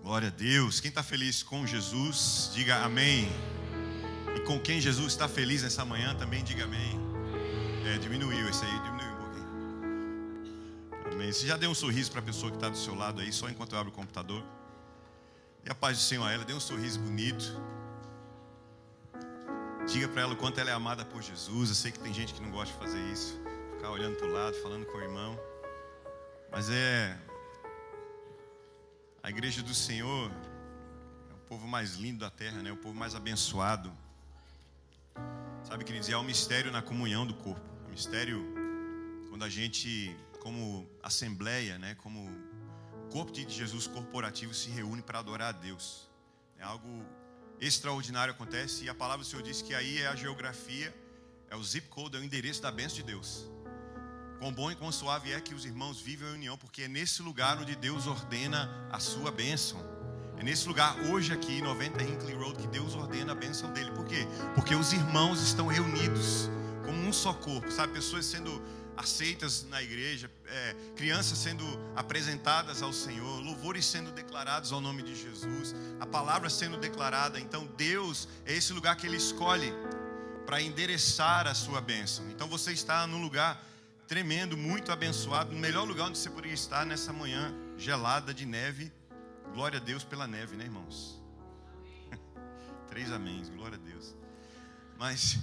Glória a Deus. Quem está feliz com Jesus, diga amém. E com quem Jesus está feliz nessa manhã, também diga amém. Diminuiu esse aí, diminuiu um pouquinho. Amém. Você já deu um sorriso para a pessoa que está do seu lado aí, só enquanto eu abro o computador? E a paz do Senhor a ela, dê um sorriso bonito. Diga para ela o quanto ela é amada por Jesus. Eu sei que tem gente que não gosta de fazer isso, ficar olhando para o lado, falando com o irmão. Mas a igreja do Senhor é o povo mais lindo da terra, né? O povo mais abençoado. Sabe, queridos, é um mistério na comunhão do corpo. É um mistério quando a gente, como assembleia, né? Como o corpo de Jesus corporativo se reúne para adorar a Deus. É algo extraordinário acontece, e a palavra do Senhor diz que aí é a geografia, é o zip code, é o endereço da bênção de Deus. Quão bom e quão suave é que os irmãos vivem em união, porque é nesse lugar onde Deus ordena a sua bênção. É nesse lugar, hoje aqui, 90 Hinckley Road, que Deus ordena a bênção dele. Por quê? Porque os irmãos estão reunidos como um só corpo, sabe? Pessoas sendo aceitas na igreja, crianças sendo apresentadas ao Senhor, louvores sendo declarados ao nome de Jesus, a palavra sendo declarada. Então Deus é esse lugar que Ele escolhe para endereçar a sua bênção. Então você está num lugar tremendo, muito abençoado, no melhor lugar onde você poderia estar nessa manhã gelada de neve. Glória a Deus pela neve, né, irmãos? 3 améns, glória a Deus. Mas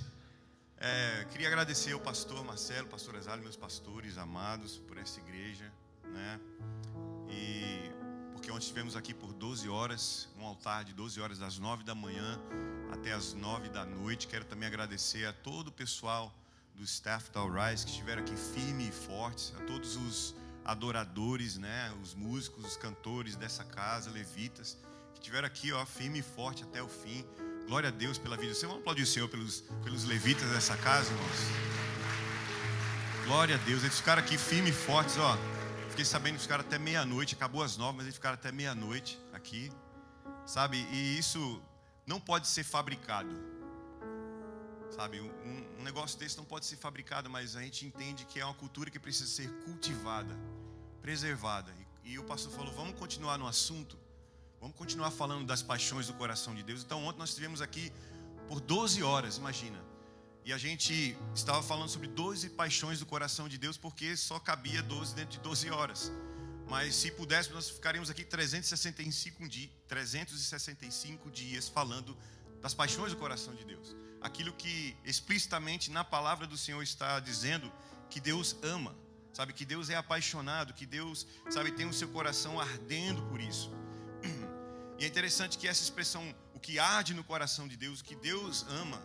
queria agradecer ao pastor Marcelo, pastor Exalio, meus pastores amados, por essa igreja, né? E porque ontem estivemos aqui por 12 horas, um altar de 12 horas, das 9 da manhã até as 9 da noite. Quero também agradecer a todo o pessoal do staff da Rise, que estiveram aqui firmes e fortes, a todos os adoradores, né, os músicos, os cantores dessa casa, levitas, que estiveram aqui, firme e forte até o fim. Glória a Deus pela vida. Você vai aplaudir o Senhor pelos levitas dessa casa, irmãos? Glória a Deus. Eles ficaram aqui firme e fortes, Fiquei sabendo que ficaram até meia-noite, acabou às 9, mas eles ficaram até meia-noite aqui, sabe? E isso não pode ser fabricado. Sabe, um negócio desse não pode ser fabricado, mas a gente entende que é uma cultura que precisa ser cultivada, preservada. E o pastor falou, vamos continuar no assunto, vamos continuar falando das paixões do coração de Deus. Então ontem nós estivemos aqui por 12 horas, imagina. E a gente estava falando sobre 12 paixões do coração de Deus, porque só cabia 12 dentro de 12 horas. Mas se pudéssemos, nós ficaríamos aqui 365 dias falando das paixões do coração de Deus. Aquilo que explicitamente na palavra do Senhor está dizendo que Deus ama, sabe? Que Deus é apaixonado, que Deus, sabe, tem o seu coração ardendo por isso. E é interessante que essa expressão, o que arde no coração de Deus, o que Deus ama,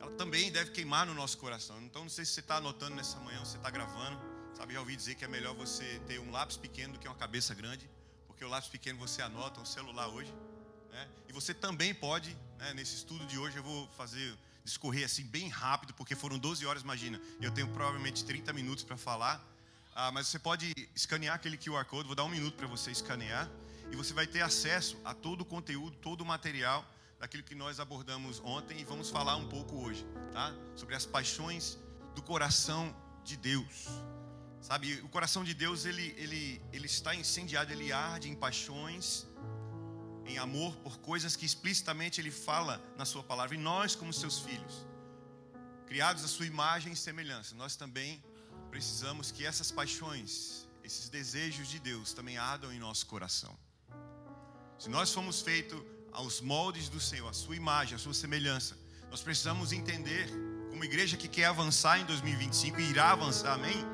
ela também deve queimar no nosso coração. Então não sei se você está anotando nessa manhã, ou você está gravando, sabe? Já ouvi dizer que é melhor você ter um lápis pequeno do que uma cabeça grande, porque o lápis pequeno você anota, um celular hoje, né? E você também pode, né, nesse estudo de hoje eu vou discorrer assim bem rápido, porque foram 12 horas, imagina, eu tenho provavelmente 30 minutos para falar, mas você pode escanear aquele QR Code, vou dar 1 minuto para você escanear, e você vai ter acesso a todo o conteúdo, todo o material daquilo que nós abordamos ontem, e vamos falar um pouco hoje, tá? Sobre as paixões do coração de Deus. Sabe, o coração de Deus, ele está incendiado, ele arde em paixões, em amor por coisas que explicitamente Ele fala na sua palavra. E nós, como seus filhos, criados à sua imagem e semelhança, nós também precisamos que essas paixões, esses desejos de Deus também ardam em nosso coração. Se nós fomos feitos aos moldes do Senhor, a sua imagem, a sua semelhança, nós precisamos entender, como igreja que quer avançar em 2025 e irá avançar, amém?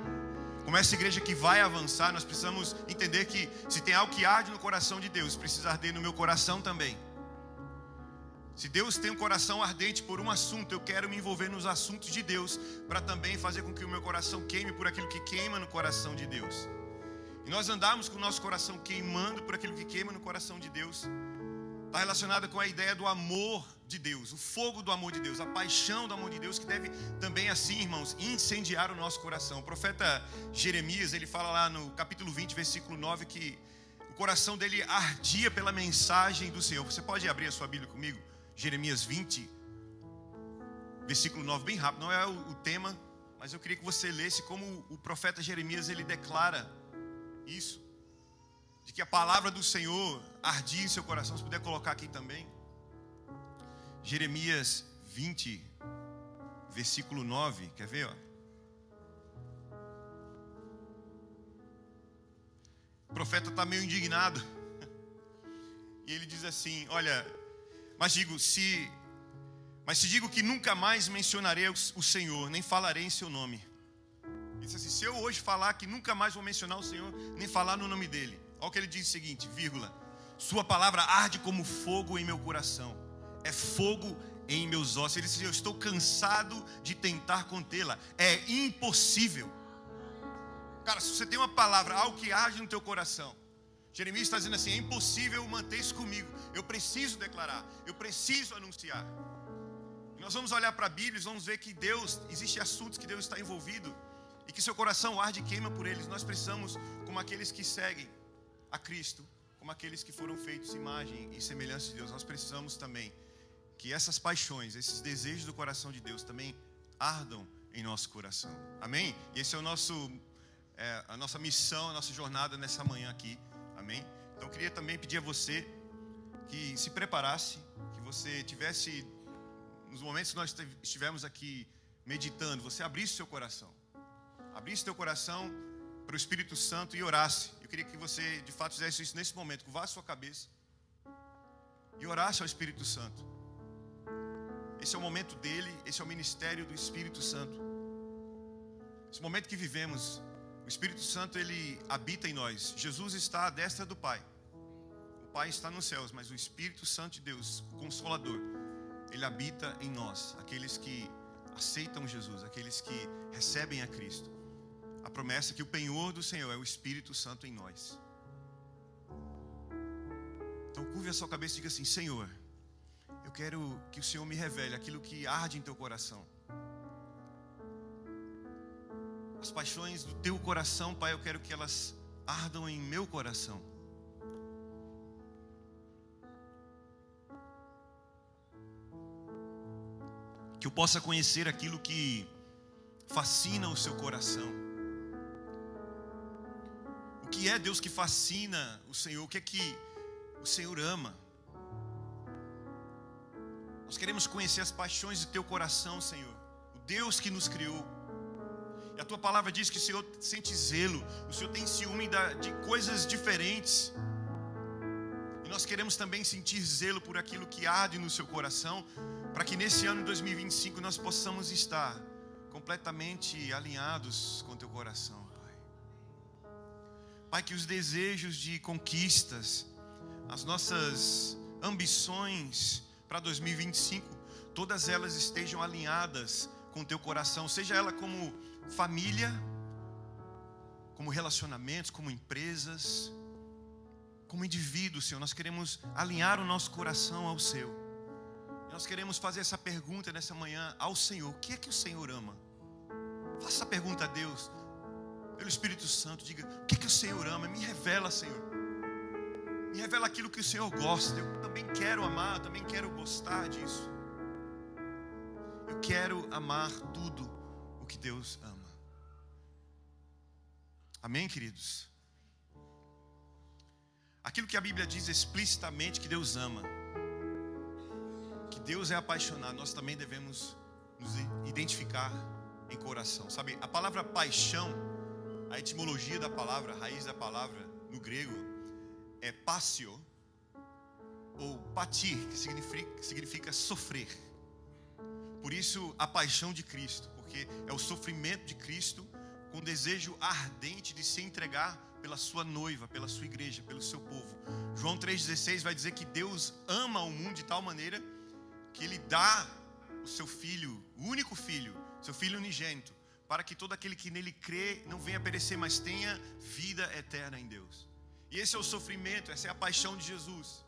Como essa igreja que vai avançar, nós precisamos entender que se tem algo que arde no coração de Deus, precisa arder no meu coração também. Se Deus tem um coração ardente por um assunto, eu quero me envolver nos assuntos de Deus, para também fazer com que o meu coração queime por aquilo que queima no coração de Deus. E nós andarmos com o nosso coração queimando por aquilo que queima no coração de Deus, está relacionada com a ideia do amor de Deus, o fogo do amor de Deus, a paixão do amor de Deus, que deve também assim, irmãos, incendiar o nosso coração. O profeta Jeremias, ele fala lá no capítulo 20, versículo 9, que o coração dele ardia pela mensagem do Senhor. Você pode abrir a sua Bíblia comigo? Jeremias 20, versículo 9, bem rápido, não é o tema, mas eu queria que você lesse como o profeta Jeremias, ele declara isso. de que a palavra do Senhor ardia em seu coração. Se puder colocar aqui também. Jeremias 20, versículo 9. Quer ver, ó? O profeta está meio indignado. E ele diz assim: olha, mas se digo que nunca mais mencionarei o Senhor, nem falarei em seu nome. Ele disse assim: se eu hoje falar que nunca mais vou mencionar o Senhor, nem falar no nome dele. Olha o que ele diz o seguinte, vírgula: sua palavra arde como fogo em meu coração, é fogo em meus ossos. Ele disse: eu estou cansado de tentar contê-la, é impossível. Cara, se você tem uma palavra, algo que arde no teu coração, Jeremias está dizendo assim: é impossível manter isso comigo, eu preciso declarar, eu preciso anunciar. E nós vamos olhar para a Bíblia e vamos ver que existem assuntos que Deus está envolvido e que seu coração arde e queima por eles. Nós precisamos, como aqueles que seguem a Cristo, como aqueles que foram feitos imagem e semelhança de Deus, nós precisamos também que essas paixões, esses desejos do coração de Deus também ardam em nosso coração. Amém? E esse é a nossa missão, a nossa jornada nessa manhã aqui. Amém? Então eu queria também pedir a você que se preparasse, que você tivesse, nos momentos que nós estivemos aqui meditando, você abrisse seu coração. Abrisse teu coração para o Espírito Santo e orasse. Eu queria que você de fato fizesse isso nesse momento, curvasse sua cabeça e orasse ao Espírito Santo. Esse é o momento dele, esse é o ministério do Espírito Santo. Esse momento que vivemos, o Espírito Santo, ele habita em nós. Jesus está à destra do Pai. O Pai está nos céus, mas o Espírito Santo de Deus, o Consolador, ele habita em nós, aqueles que aceitam Jesus, aqueles que recebem a Cristo. A promessa que o penhor do Senhor é o Espírito Santo em nós. Então curve a sua cabeça e diga assim: Senhor, eu quero que o Senhor me revele aquilo que arde em teu coração. As paixões do teu coração, Pai, eu quero que elas ardam em meu coração. Que eu possa conhecer aquilo que fascina o seu coração. O que é, Deus, que fascina o Senhor? O que é que o Senhor ama? Nós queremos conhecer as paixões do teu coração, Senhor. O Deus que nos criou. E a tua palavra diz que o Senhor sente zelo, o Senhor tem ciúme de coisas diferentes. E nós queremos também sentir zelo por aquilo que arde no seu coração, para que nesse ano de 2025 nós possamos estar completamente alinhados com teu coração, Pai. Pai, que os desejos de conquistas, as nossas ambições para 2025, todas elas estejam alinhadas com teu coração, seja ela como família, como relacionamentos, como empresas, como indivíduos, Senhor. Nós queremos alinhar o nosso coração ao seu. Nós queremos fazer essa pergunta nessa manhã ao Senhor: o que é que o Senhor ama? Faça essa pergunta a Deus, pelo Espírito Santo. Diga: o que é que o Senhor ama? Me revela, Senhor. Me revela aquilo que o Senhor gosta. Eu também quero amar, eu também quero gostar disso. Eu quero amar tudo o que Deus ama. Amém, queridos? Aquilo que a Bíblia diz explicitamente que Deus ama, que Deus é apaixonado, nós também devemos nos identificar em coração. Sabe, a palavra paixão, a etimologia da palavra, a raiz da palavra no grego é passio ou patir, que significa sofrer. Por isso a paixão de Cristo, porque é o sofrimento de Cristo com desejo ardente de se entregar pela sua noiva, pela sua igreja, pelo seu povo. João 3,16 vai dizer que Deus ama o mundo de tal maneira que Ele dá o seu Filho, o único Filho, seu Filho unigênito, para que todo aquele que nele crê não venha perecer, mas tenha vida eterna em Deus. E esse é o sofrimento, essa é a paixão de Jesus.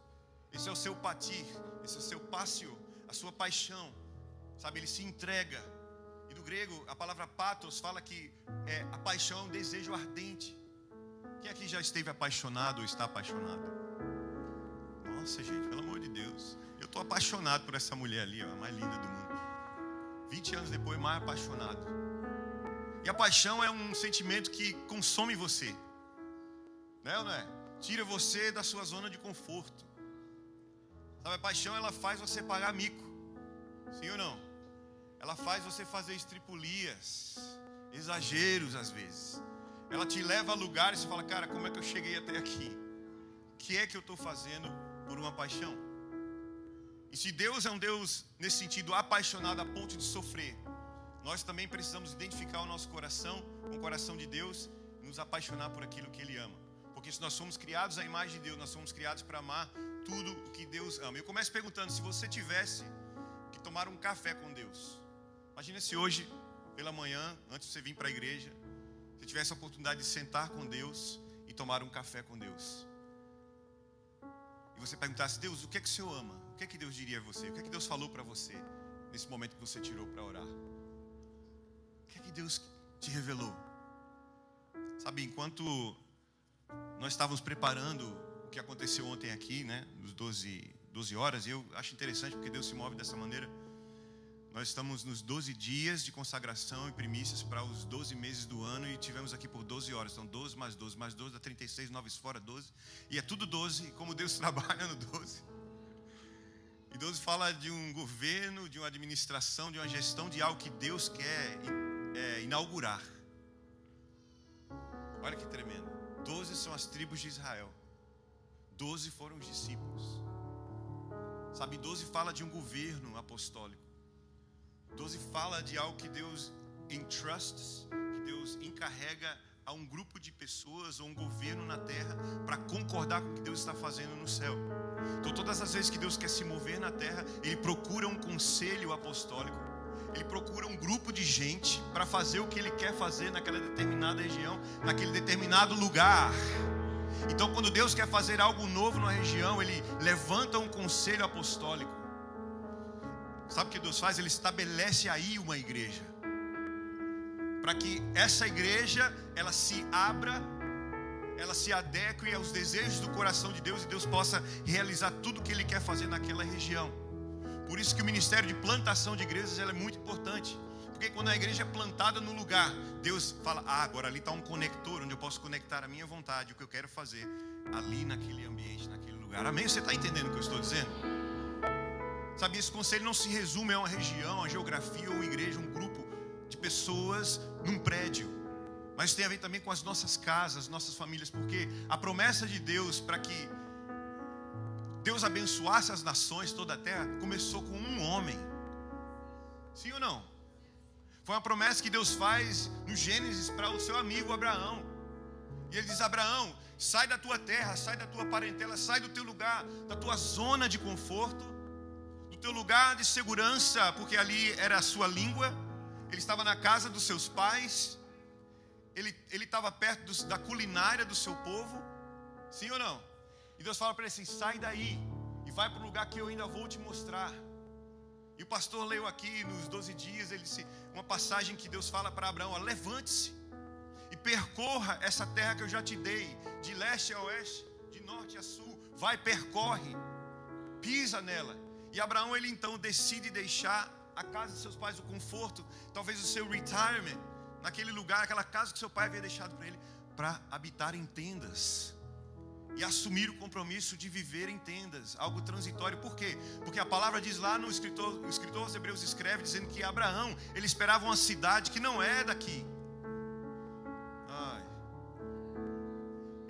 Esse é o seu patir, esse é o seu passio, a sua paixão. Sabe, Ele se entrega. E no grego, a palavra pathos fala que a paixão é um desejo ardente. Quem aqui já esteve apaixonado ou está apaixonado? Nossa, gente, pelo amor de Deus. Eu estou apaixonado por essa mulher ali, ó, a mais linda do mundo. 20 anos depois, mais apaixonado. E a paixão é um sentimento que consome você. Não é ou não é? tira você da sua zona de conforto. Sabe, a paixão, ela faz você pagar mico. Sim ou não? Ela faz você fazer estripulias, exageros às vezes. Ela te leva a lugares e você fala, cara, como é que eu cheguei até aqui? O que é que eu estou fazendo por uma paixão? E se Deus é um Deus, nesse sentido, apaixonado a ponto de sofrer, nós também precisamos identificar o nosso coração com o coração de Deus e nos apaixonar por aquilo que Ele ama. Porque se nós somos criados à imagem de Deus, nós somos criados para amar tudo o que Deus ama. Eu começo perguntando, se você tivesse que tomar um café com Deus, imagina se hoje, pela manhã, antes de você vir para a igreja, você tivesse a oportunidade de sentar com Deus e tomar um café com Deus. E você perguntasse, Deus, o que é que o Senhor ama? O que é que Deus diria a você? O que é que Deus falou para você nesse momento que você tirou para orar? O que é que Deus te revelou? Sabe, enquanto nós estávamos preparando o que aconteceu ontem aqui, né, nos 12 horas, e eu acho interessante porque Deus se move dessa maneira. Nós estamos nos 12 dias de consagração e primícias para os 12 meses do ano, e tivemos aqui por 12 horas. Então 12 mais 12 mais 12 dá 36, 9 fora 12. E é tudo 12, e como Deus trabalha no 12. E 12 fala de um governo, de uma administração, de uma gestão, de algo que Deus quer inaugurar. Olha que tremendo. 12 são as tribos de Israel. 12 foram os discípulos. Sabe, 12 fala de um governo apostólico. 12 fala de algo que Deus entrusts, que Deus encarrega a um grupo de pessoas ou um governo na terra para concordar com o que Deus está fazendo no céu. Então todas as vezes que Deus quer se mover na terra, Ele procura um conselho apostólico, Ele procura um grupo de gente para fazer o que Ele quer fazer naquela determinada região, naquele determinado lugar. Então quando Deus quer fazer algo novo na região, Ele levanta um conselho apostólico. Sabe o que Deus faz? Ele estabelece aí uma igreja, para que essa igreja, ela se abra, ela se adeque aos desejos do coração de Deus, e Deus possa realizar tudo o que Ele quer fazer naquela região. Por isso que o ministério de plantação de igrejas é muito importante, porque quando a igreja é plantada no lugar, Deus fala, agora ali está um conector, onde eu posso conectar a minha vontade, o que eu quero fazer, ali naquele ambiente, naquele lugar. Amém? Você está entendendo o que eu estou dizendo? Sabe, esse conselho não se resume a uma região, a geografia ou uma igreja, um grupo de pessoas num prédio. Mas tem a ver também com as nossas casas, nossas famílias, porque a promessa de Deus para que Deus abençoasse as nações, toda a terra, começou com um homem. Sim ou não? Foi uma promessa que Deus faz no Gênesis para o seu amigo Abraão. E Ele diz, Abraão, sai da tua terra, sai da tua parentela, sai do teu lugar, da tua zona de conforto, teu lugar de segurança, porque ali era a sua língua. Ele estava na casa dos seus pais, ele estava perto da culinária do seu povo. Sim ou não? E Deus fala para ele assim, sai daí e vai para o lugar que eu ainda vou te mostrar. E o pastor leu aqui nos 12 dias, ele disse, uma passagem que Deus fala para Abraão, levante-se e percorra essa terra que eu já te dei, de leste a oeste, de norte a sul. Vai, percorre, pisa nela. E Abraão, ele então decide deixar a casa de seus pais, o conforto, talvez o seu retirement, naquele lugar, aquela casa que seu pai havia deixado para ele, para habitar em tendas. E assumir o compromisso de viver em tendas, algo transitório. Por quê? Porque a palavra diz lá, o escritor aos Hebreus escreve, dizendo que Abraão, ele esperava uma cidade que não é daqui.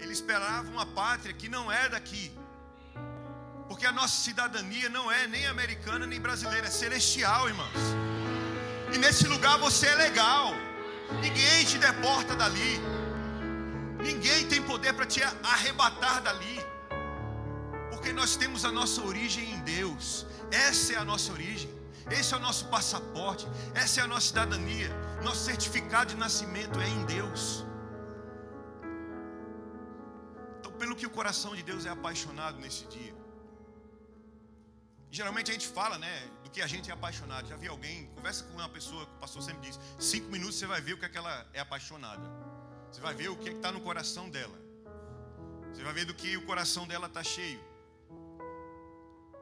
Ele esperava uma pátria que não é daqui. Porque a nossa cidadania não é nem americana nem brasileira, é celestial, irmãos. E nesse lugar você é legal. Ninguém te deporta dali. Ninguém tem poder para te arrebatar dali. Porque nós temos a nossa origem em Deus. Essa é a nossa origem. Esse é o nosso passaporte. Essa é a nossa cidadania. Nosso certificado de nascimento é em Deus. Então, pelo que o coração de Deus é apaixonado nesse dia. Geralmente a gente fala, né, do que a gente é apaixonado. Já vi alguém, conversa com uma pessoa, que o pastor sempre diz, 5 minutos você vai ver o que é que ela é apaixonada. Você vai ver o que é que está no coração dela. Você vai ver do que o coração dela está cheio.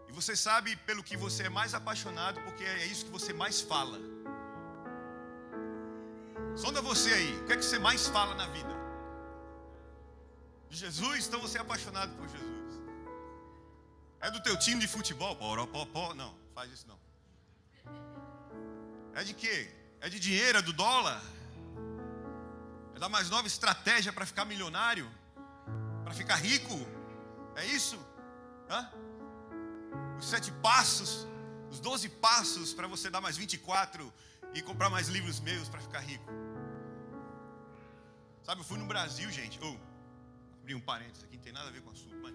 E você sabe pelo que você é mais apaixonado, porque é isso que você mais fala. Sonda você aí, o que é que você mais fala na vida? Jesus, então você é apaixonado por Jesus. É do teu time de futebol? Não, faz isso não. É de quê? É de dinheiro, é do dólar? É da mais nova estratégia para ficar milionário? Para ficar rico? É isso? Hã? Os 7 passos, os 12 passos para você dar mais 24 e comprar mais livros meus para ficar rico. Sabe, eu fui no Brasil, gente. Abri um parênteses aqui, não tem nada a ver com o assunto, mas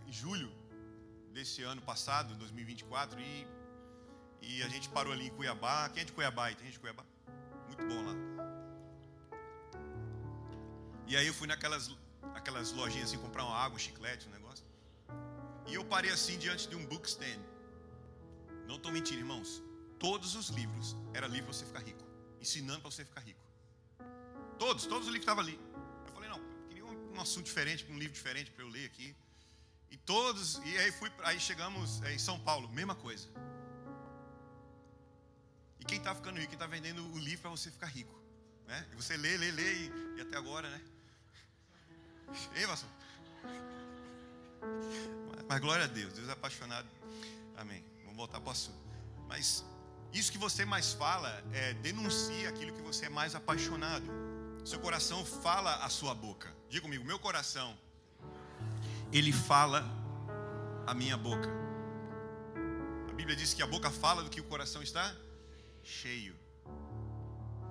em julho desse ano passado, 2024, e a gente parou ali em Cuiabá. Quem é de Cuiabá? Tem gente de Cuiabá? Muito bom lá. E aí eu fui naquelas lojinhas assim, comprar uma água, um chiclete, um negócio. E eu parei assim diante de um bookstand. Não estou mentindo, irmãos. Todos os livros era livro para você ficar rico, ensinando para você ficar rico. Todos os livros estavam ali. Eu falei, não, eu queria um assunto diferente, um livro diferente para eu ler aqui. E aí chegamos em São Paulo, mesma coisa. E quem está ficando rico, quem está vendendo o livro para você ficar rico, né? E você lê e até agora, né? Ei, pastor. Mas glória a Deus, Deus é apaixonado. Amém. Vamos voltar para o assunto. Mas isso que você mais fala denuncia aquilo que você é mais apaixonado. Seu coração fala a sua boca. Diga comigo, meu coração, ele fala a minha boca. A Bíblia diz que a boca fala do que o coração está cheio.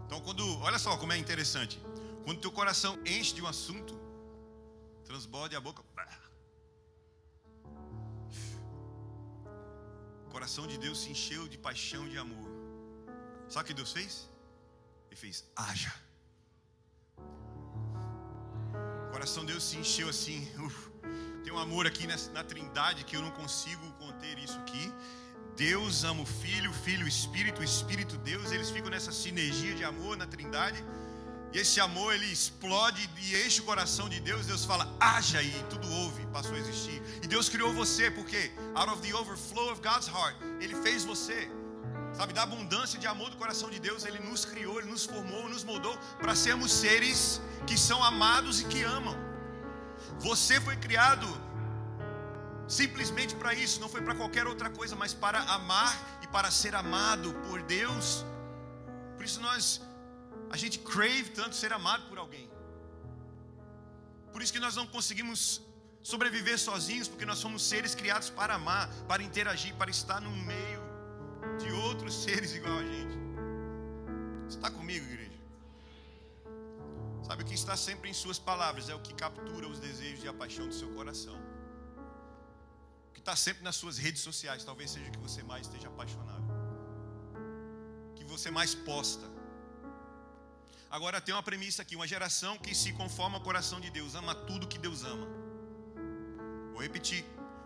Então olha só como é interessante. Quando teu coração enche de um assunto, transborde a boca. O coração de Deus se encheu de paixão, de amor. Sabe o que Deus fez? Ele fez, haja. O coração de Deus se encheu assim. Tem um amor aqui na Trindade que eu não consigo conter isso aqui. Deus ama o Filho, o Filho, o Espírito, Deus. Eles ficam nessa sinergia de amor na Trindade. E esse amor, ele explode e enche o coração de Deus. Deus fala, haja, e tudo houve, passou a existir. E Deus criou você, porque out of the overflow of God's heart, Ele fez você. Sabe, da abundância de amor do coração de Deus, Ele nos criou, Ele nos formou, nos moldou para sermos seres que são amados e que amam. Você foi criado simplesmente para isso, não foi para qualquer outra coisa, mas para amar e para ser amado por Deus. Por isso a gente crave tanto ser amado por alguém. Por isso que nós não conseguimos sobreviver sozinhos, porque nós somos seres criados para amar, para interagir, para estar no meio de outros seres igual a gente. Você está comigo, igreja? Sabe, o que está sempre em suas palavras é o que captura os desejos e a paixão do seu coração. O que está sempre nas suas redes sociais talvez seja o que você mais esteja apaixonado, o que você mais posta. Agora tem uma premissa aqui, uma geração que se conforma ao coração de Deus, ama tudo que Deus ama. Vou repetir,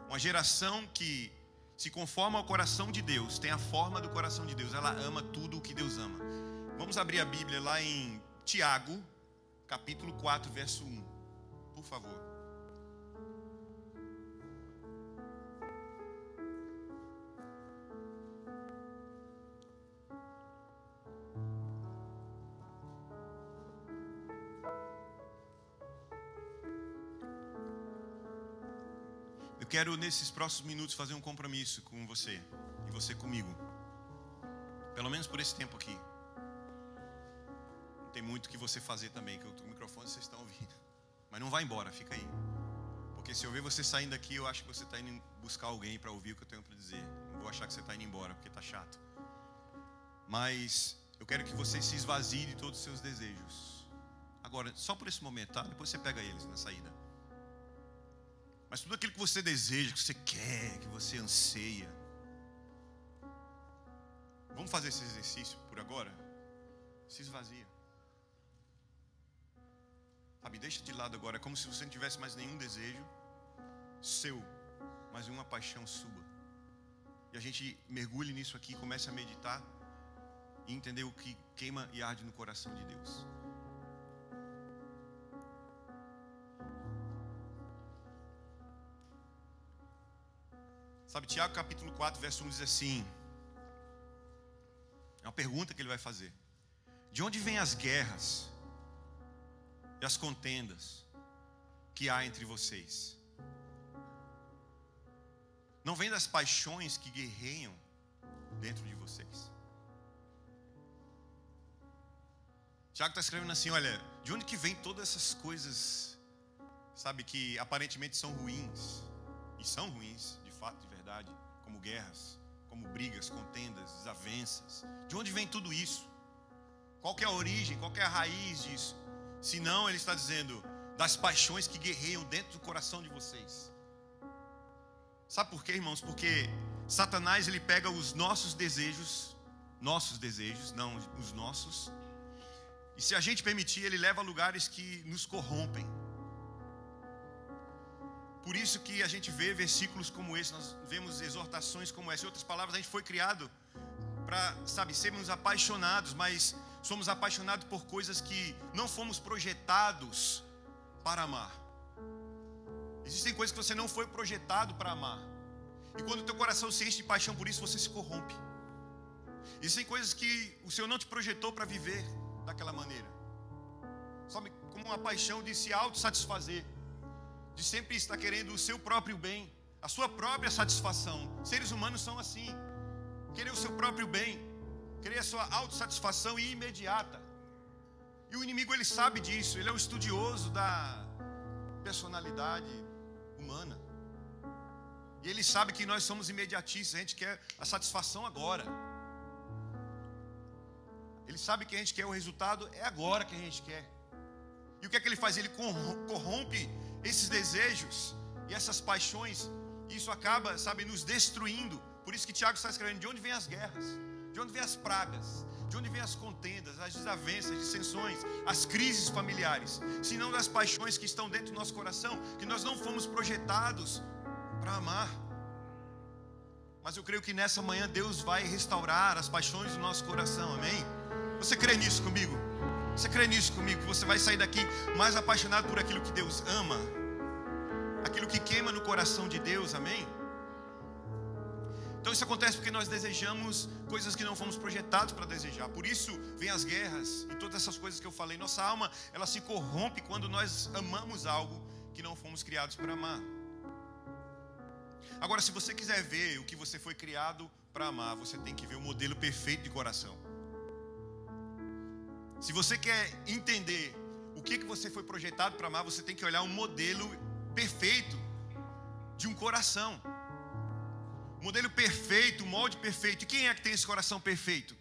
uma geração que se conforma ao coração de Deus, tem a forma do coração de Deus, ela ama tudo o que Deus ama. Vamos abrir a Bíblia lá em Tiago, capítulo 4, verso 1, por favor. Eu quero, nesses próximos minutos, fazer um compromisso com você e você comigo. Pelo menos por esse tempo aqui. Não tem muito o que você fazer também, que o microfone vocês estão ouvindo. Mas não vai embora, fica aí. Porque se eu ver você saindo daqui, eu acho que você está indo buscar alguém para ouvir o que eu tenho para dizer. Não vou achar que você está indo embora, porque está chato. Mas eu quero que você se esvazie de todos os seus desejos. Agora, só por esse momento, tá? Depois você pega eles na saída. Mas tudo aquilo que você deseja, que você quer, que você anseia. Vamos fazer esse exercício por agora? Se esvazia. Sabe, deixa de lado agora. É como se você não tivesse mais nenhum desejo seu, mas uma paixão sua. E a gente mergulhe nisso aqui, comece a meditar e entender o que queima e arde no coração de Deus. Sabe, Tiago capítulo 4, verso 1 diz assim. É uma pergunta que ele vai fazer. De onde vêm as guerras e as contendas que há entre vocês não vem das paixões que guerreiam dentro de vocês? Tiago está escrevendo assim, olha, de onde que vem todas essas coisas, sabe, que aparentemente são ruins, e são ruins, de fato, de verdade, como guerras, como brigas, contendas, desavenças. De onde vem tudo isso? Qual que é a origem, qual que é a raiz disso? Se não, ele está dizendo, das paixões que guerreiam dentro do coração de vocês. Sabe por quê, irmãos? Porque Satanás, ele pega os nossos desejos, não os nossos, e se a gente permitir, ele leva a lugares que nos corrompem. Por isso que a gente vê versículos como esse, nós vemos exortações como essa. Em outras palavras, a gente foi criado para, sermos apaixonados, mas somos apaixonados por coisas que não fomos projetados para amar. Existem coisas que você não foi projetado para amar. E quando o teu coração se enche de paixão por isso, você se corrompe. Existem coisas que o Senhor não te projetou para viver daquela maneira. Sabe, como uma paixão de se autossatisfazer, de sempre estar querendo o seu próprio bem, a sua própria satisfação. Seres humanos são assim, querer o seu próprio bem, querer a sua autossatisfação imediata. E o inimigo, ele sabe disso, ele é um estudioso da personalidade humana. E ele sabe que nós somos imediatistas, a gente quer a satisfação agora. Ele sabe que a gente quer o resultado, é agora que a gente quer. E o que é que ele faz? Ele corrompe esses desejos e essas paixões, e isso acaba, nos destruindo. Por isso que Tiago está escrevendo, de onde vêm as guerras? De onde vêm as pragas? De onde vêm as contendas, as desavenças, dissensões, as crises familiares? Se não das paixões que estão dentro do nosso coração, que nós não fomos projetados para amar. Mas eu creio que nessa manhã Deus vai restaurar as paixões do nosso coração, amém? Você crê nisso comigo? Você crê nisso comigo? Que você vai sair daqui mais apaixonado por aquilo que Deus ama, aquilo que queima no coração de Deus, amém? Então isso acontece porque nós desejamos coisas que não fomos projetados para desejar. Por isso vem as guerras e todas essas coisas que eu falei. Nossa alma, ela se corrompe quando nós amamos algo que não fomos criados para amar. Agora, se você quiser ver o que você foi criado para amar, você tem que ver o modelo perfeito de coração. Se você quer entender o que você foi projetado para amar, você tem que olhar um modelo perfeito de um coração. Modelo perfeito, molde perfeito. E quem é que tem esse coração perfeito?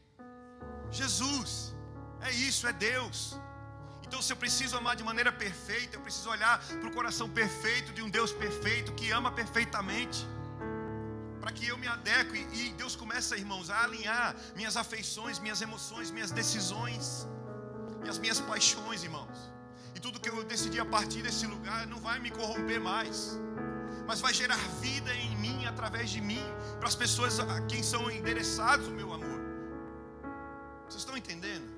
Jesus. É isso, é Deus. Então, se eu preciso amar de maneira perfeita, eu preciso olhar para o coração perfeito de um Deus perfeito, que ama perfeitamente, para que eu me adeque. E Deus começa, irmãos, a alinhar minhas afeições, minhas emoções, minhas decisões e as minhas paixões, irmãos. E tudo que eu decidi a partir desse lugar não vai me corromper mais, mas vai gerar vida em mim, através de mim, para as pessoas a quem são endereçados o meu amor. Vocês estão entendendo?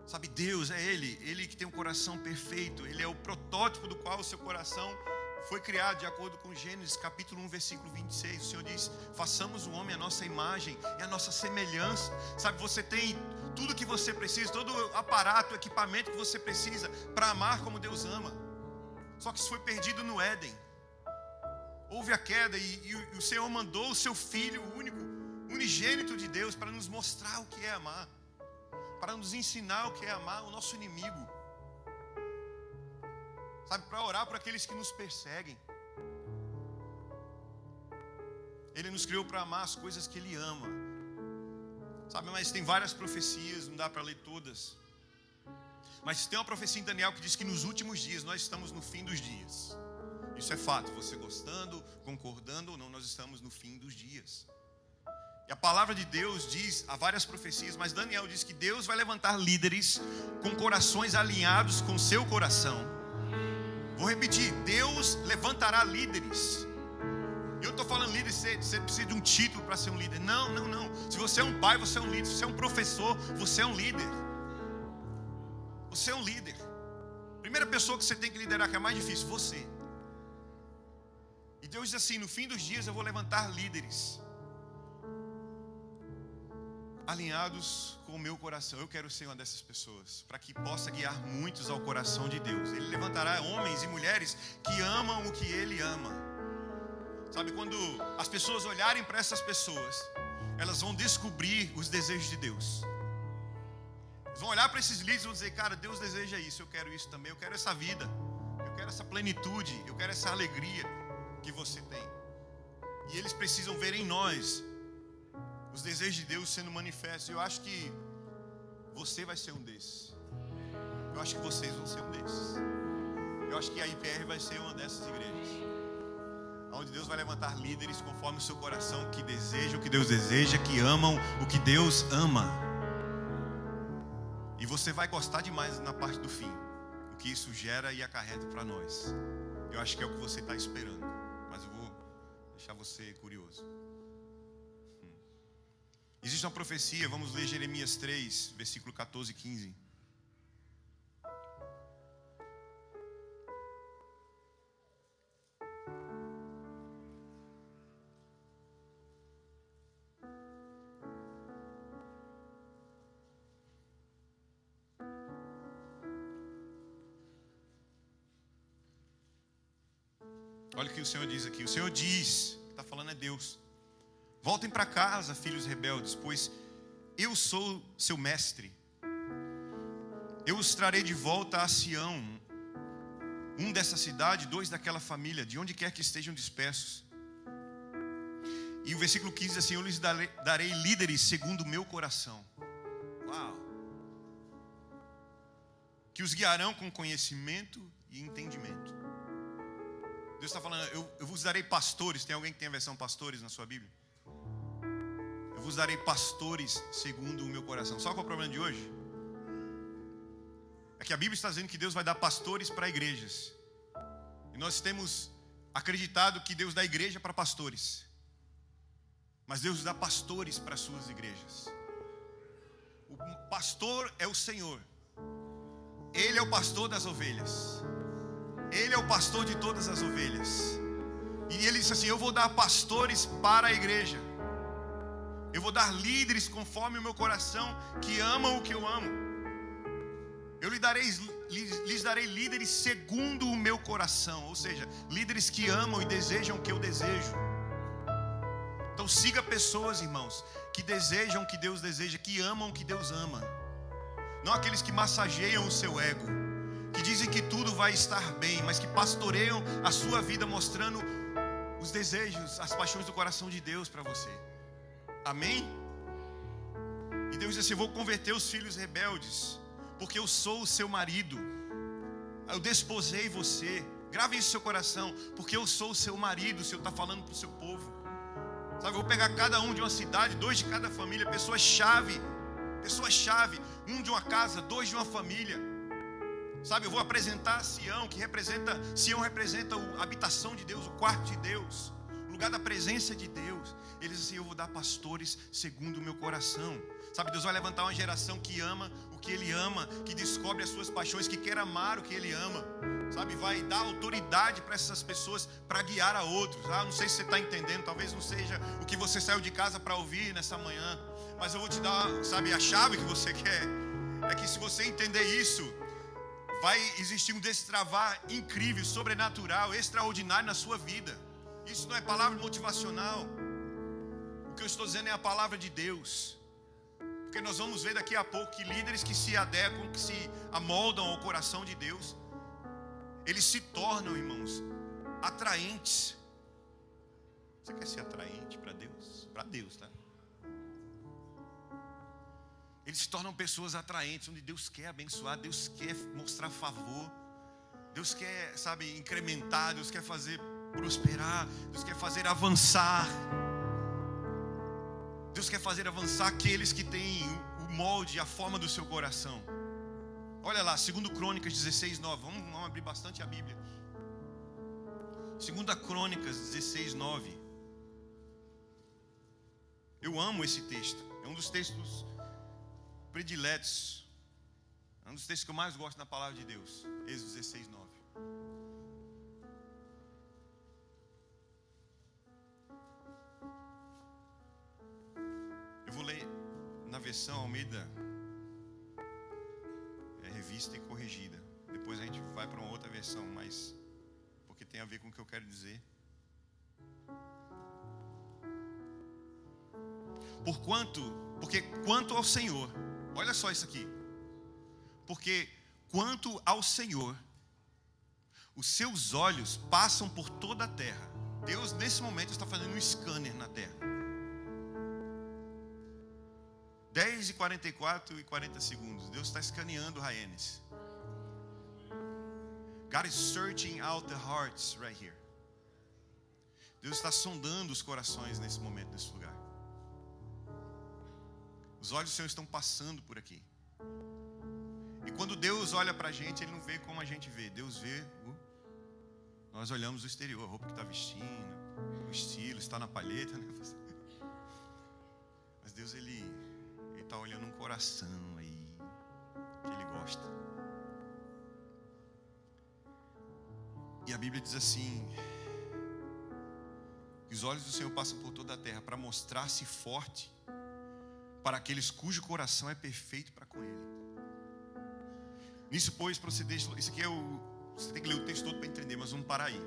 Sabe, Deus é Ele que tem um coração perfeito. Ele é o protótipo do qual o seu coração foi criado, de acordo com Gênesis capítulo 1, versículo 26. O Senhor diz, façamos o homem à nossa imagem e à nossa semelhança. Sabe, você tem tudo que você precisa, todo o aparato, o equipamento que você precisa para amar como Deus ama. Só que isso foi perdido no Éden. Houve a queda e o Senhor mandou o seu Filho, o único, unigênito de Deus, para nos mostrar o que é amar, para nos ensinar o que é amar o nosso inimigo, sabe, para orar por aqueles que nos perseguem. Ele nos criou para amar as coisas que Ele ama, sabe, mas tem várias profecias, não dá para ler todas, mas tem uma profecia em Daniel que diz que nos últimos dias nós estamos no fim dos dias. Isso é fato, você gostando, concordando ou não, nós estamos no fim dos dias. E a palavra de Deus diz, há várias profecias, mas Daniel diz que Deus vai levantar líderes com corações alinhados com seu coração. Vou repetir, Deus levantará líderes. Eu estou falando líder, você precisa de um título para ser um líder. Não. Se você é um pai, você é um líder. Se você é um professor, você é um líder. Você é um líder. Primeira pessoa que você tem que liderar, que é mais difícil, você. E Deus diz assim, no fim dos dias eu vou levantar líderes alinhados com o meu coração. Eu quero ser uma dessas pessoas, para que possa guiar muitos ao coração de Deus. Ele levantará homens e mulheres que amam o que Ele ama. Sabe, quando as pessoas olharem para essas pessoas, elas vão descobrir os desejos de Deus. Eles vão olhar para esses líderes e vão dizer: cara, Deus deseja isso, eu quero isso também, eu quero essa vida, eu quero essa plenitude, eu quero essa alegria que você tem. E eles precisam ver em nós os desejos de Deus sendo manifestos. Eu acho que você vai ser um desses. Eu acho que vocês vão ser um desses. Eu acho que a IPR vai ser uma dessas igrejas, onde Deus vai levantar líderes conforme o seu coração, que desejam o que Deus deseja, que amam o que Deus ama. E você vai gostar demais na parte do fim, o que isso gera e acarreta para nós. Eu acho que é o que você está esperando, mas eu vou deixar você curioso. Existe uma profecia, vamos ler Jeremias 3, versículo 14 e 15. Olha o que o Senhor diz aqui. O Senhor diz, que está falando é Deus: voltem para casa, filhos rebeldes, pois eu sou seu mestre. Eu os trarei de volta a Sião, um dessa cidade, 2 daquela família, de onde quer que estejam dispersos. E o versículo 15 diz assim: eu lhes darei líderes segundo o meu coração. Uau! Que os guiarão com conhecimento e entendimento. Deus está falando: eu vos darei pastores. Tem alguém que tem a versão pastores na sua Bíblia? Eu vos darei pastores segundo o meu coração. Sabe qual é o problema de hoje? É que a Bíblia está dizendo que Deus vai dar pastores para igrejas. E nós temos acreditado que Deus dá igreja para pastores. Mas Deus dá pastores para as suas igrejas. O pastor é o Senhor. Ele é o pastor das ovelhas. Ele é o pastor de todas as ovelhas. E ele disse assim: eu vou dar pastores para a igreja. Eu vou dar líderes conforme o meu coração, que amam o que eu amo. Eu lhes darei líderes segundo o meu coração. Ou seja, líderes que amam e desejam o que eu desejo. Então siga pessoas, irmãos, que desejam o que Deus deseja, que amam o que Deus ama. Não aqueles que massageiam o seu ego, que dizem que tudo vai estar bem, mas que pastoreiam a sua vida mostrando os desejos, as paixões do coração de Deus para você. Amém? E Deus diz assim: eu vou converter os filhos rebeldes, porque eu sou o seu marido. Eu desposei você. Grave isso no seu coração, porque eu sou o seu marido. O Senhor está falando para o seu povo. Sabe, eu vou pegar cada um de uma cidade, 2 de cada família, pessoas-chave, um de uma casa, 2 de uma família. Sabe, eu vou apresentar Sião, Sião representa a habitação de Deus, o quarto de Deus, o lugar da presença de Deus. Ele diz assim: eu vou dar pastores segundo o meu coração. Sabe, Deus vai levantar uma geração que ama o que Ele ama, que descobre as suas paixões, que quer amar o que Ele ama. Sabe, vai dar autoridade para essas pessoas, para guiar a outros. Não sei se você está entendendo, talvez não seja o que você saiu de casa para ouvir nessa manhã, mas eu vou te dar, sabe, a chave que você quer. É que se você entender isso, vai existir um destravar incrível, sobrenatural, extraordinário na sua vida. Isso não é palavra motivacional. O que eu estou dizendo é a palavra de Deus. Porque nós vamos ver daqui a pouco que líderes que se adequam, que se amoldam ao coração de Deus, eles se tornam, irmãos, atraentes. Você quer ser atraente para Deus? Para Deus, tá? Eles se tornam pessoas atraentes, onde Deus quer abençoar, Deus quer mostrar favor, Deus quer, sabe, incrementar, Deus quer fazer prosperar, Deus quer fazer avançar. Deus quer fazer avançar aqueles que têm o molde, a forma do seu coração. Olha lá, 2 Crônicas 16, 9. Vamos abrir bastante a Bíblia. 2 Crônicas 16, 9. Eu amo esse texto. É um dos textos prediletos. É um dos textos que eu mais gosto na palavra de Deus. Êxodo 16, 9. Eu vou ler na versão Almeida revista e corrigida. Depois a gente vai para uma outra versão, mas porque tem a ver com o que eu quero dizer. Porque quanto ao Senhor, olha só isso aqui. Porque quanto ao Senhor, os seus olhos passam por toda a terra. Deus nesse momento está fazendo um scanner na terra. 10:44 e 40 segundos. Deus está escaneando Raianes. God is searching out the hearts right here. Deus está sondando os corações nesse momento, nesse lugar. Os olhos do Senhor estão passando por aqui. E quando Deus olha para a gente, Ele não vê como a gente vê. Deus vê, nós olhamos o exterior, a roupa que está vestindo, o estilo, está na palheta, né? Mas Deus, Ele está olhando um coração aí, que Ele gosta. E a Bíblia diz assim, que os olhos do Senhor passam por toda a terra para mostrar-se forte para aqueles cujo coração é perfeito para com Ele. Nisso, pois, proceder. Isso aqui você tem que ler o texto todo para entender, mas vamos parar aí.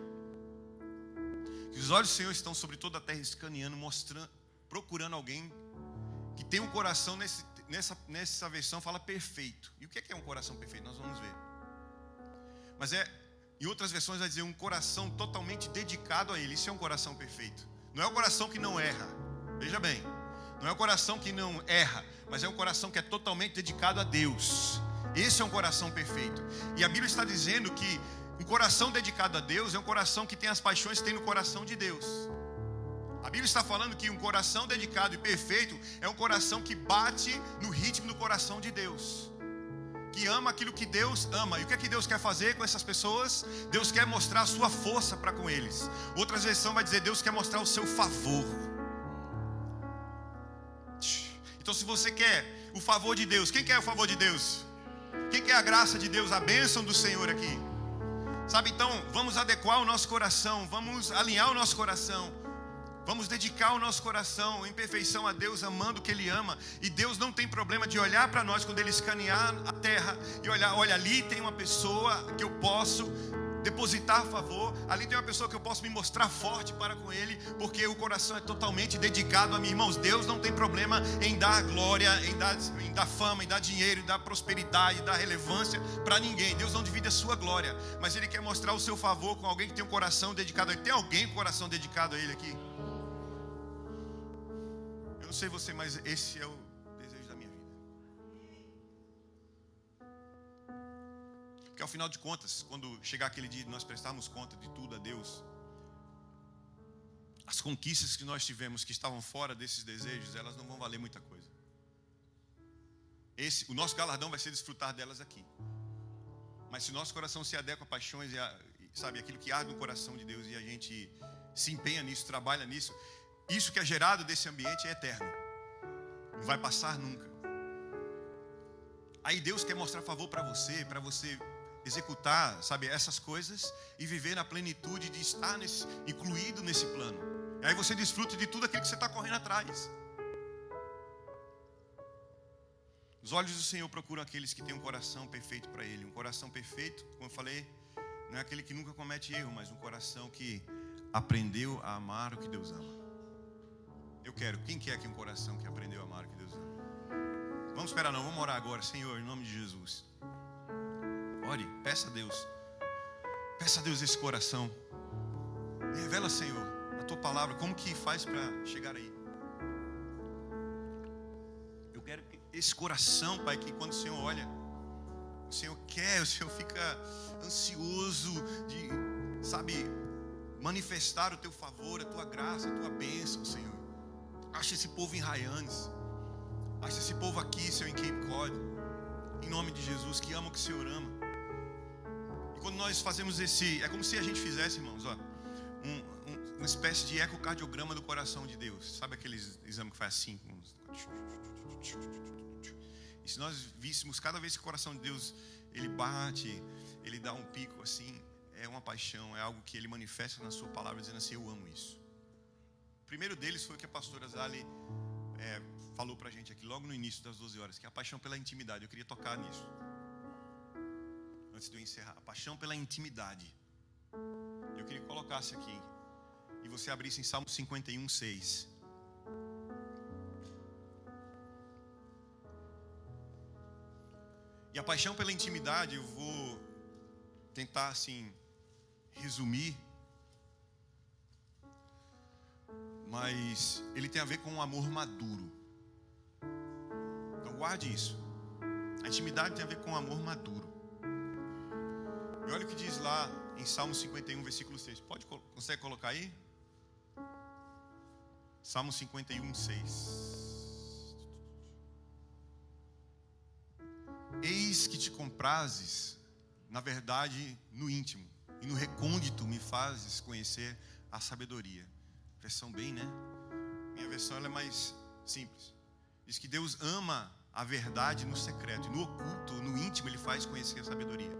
Que os olhos do Senhor estão sobre toda a terra escaneando, mostrando, procurando alguém que tem um coração, nessa versão fala perfeito. E o que é um coração perfeito? Nós vamos ver. Mas em outras versões vai dizer um coração totalmente dedicado a Ele. Isso é um coração perfeito. Não é um coração que não erra. Veja bem. Não é um coração que não erra, mas é um coração que é totalmente dedicado a Deus. Esse é um coração perfeito. E a Bíblia está dizendo que um coração dedicado a Deus é um coração que tem as paixões que tem no coração de Deus. A Bíblia está falando que um coração dedicado e perfeito é um coração que bate no ritmo do coração de Deus, que ama aquilo que Deus ama. E o que é que Deus quer fazer com essas pessoas? Deus quer mostrar a sua força para com eles. Outra versão vai dizer, Deus quer mostrar o seu favor. Então, se você quer o favor de Deus, quem quer o favor de Deus? Quem quer a graça de Deus, a bênção do Senhor aqui? Sabe, então, vamos adequar o nosso coração, vamos alinhar o nosso coração, vamos dedicar o nosso coração em perfeição a Deus, amando o que Ele ama. E Deus não tem problema de olhar para nós quando Ele escanear a terra e olhar, olha, ali tem uma pessoa que eu posso depositar a favor, ali tem uma pessoa que eu posso me mostrar forte para com Ele, porque o coração é totalmente dedicado a mim. Irmãos, Deus não tem problema em dar glória, em dar fama, em dar dinheiro, em dar prosperidade, em dar relevância para ninguém. Deus não divide a sua glória, mas Ele quer mostrar o seu favor com alguém que tem um coração dedicado a Ele. Tem alguém com o coração dedicado a Ele aqui? Eu não sei você, mas esse é o desejo da minha vida. Porque ao final de contas, quando chegar aquele dia de nós prestarmos conta de tudo a Deus, as conquistas que nós tivemos que estavam fora desses desejos, elas não vão valer muita coisa. O nosso galardão vai ser desfrutar delas aqui. Mas se o nosso coração se adequa a paixões sabe, aquilo que arde no coração de Deus, e a gente se empenha nisso, trabalha nisso, isso que é gerado desse ambiente é eterno. Não vai passar nunca. Aí Deus quer mostrar favor para você executar, sabe, essas coisas e viver na plenitude de estar incluído nesse plano. E aí você desfruta de tudo aquilo que você está correndo atrás. Os olhos do Senhor procuram aqueles que têm um coração perfeito para Ele. Um coração perfeito, como eu falei, não é aquele que nunca comete erro, mas um coração que aprendeu a amar o que Deus ama. Quem quer aqui um coração que aprendeu a amar o que Deus ama? Vamos esperar não, vamos orar agora. Senhor, em nome de Jesus, ore, peça a Deus esse coração. Me revela, Senhor, a Tua palavra, como que faz para chegar aí. Eu quero que esse coração, Pai, que quando o Senhor olha, o Senhor quer, o Senhor fica ansioso de, sabe, manifestar o Teu favor, a Tua graça, a Tua bênção, Senhor. Acha esse povo em Raianes, acha esse povo aqui, Senhor, em Cape Cod, em nome de Jesus, que ama o que o Senhor ama. E quando nós fazemos é como se a gente fizesse, irmãos, uma espécie de ecocardiograma do coração de Deus. Sabe aquele exame que faz assim? E se nós víssemos cada vez que o coração de Deus, ele bate, ele dá um pico assim, é uma paixão, é algo que ele manifesta na sua palavra, dizendo assim, eu amo isso. O primeiro deles foi o que a pastora Zali falou pra gente aqui logo no início das 12 horas, que é a paixão pela intimidade. Eu queria tocar nisso antes de eu encerrar. A paixão pela intimidade. Eu queria que colocasse aqui e você abrisse em Salmo 51, 6. E a paixão pela intimidade, eu vou tentar assim resumir, mas ele tem a ver com um amor maduro. Então guarde isso. A intimidade tem a ver com um amor maduro. E olha o que diz lá em Salmo 51, versículo 6. Consegue colocar aí? Salmo 51, 6. Eis que te comprazes, na verdade, no íntimo, e no recôndito me fazes conhecer a sabedoria. Versão bem, né? Minha versão ela é mais simples. Diz que Deus ama a verdade no secreto, e no oculto, no íntimo, Ele faz conhecer a sabedoria.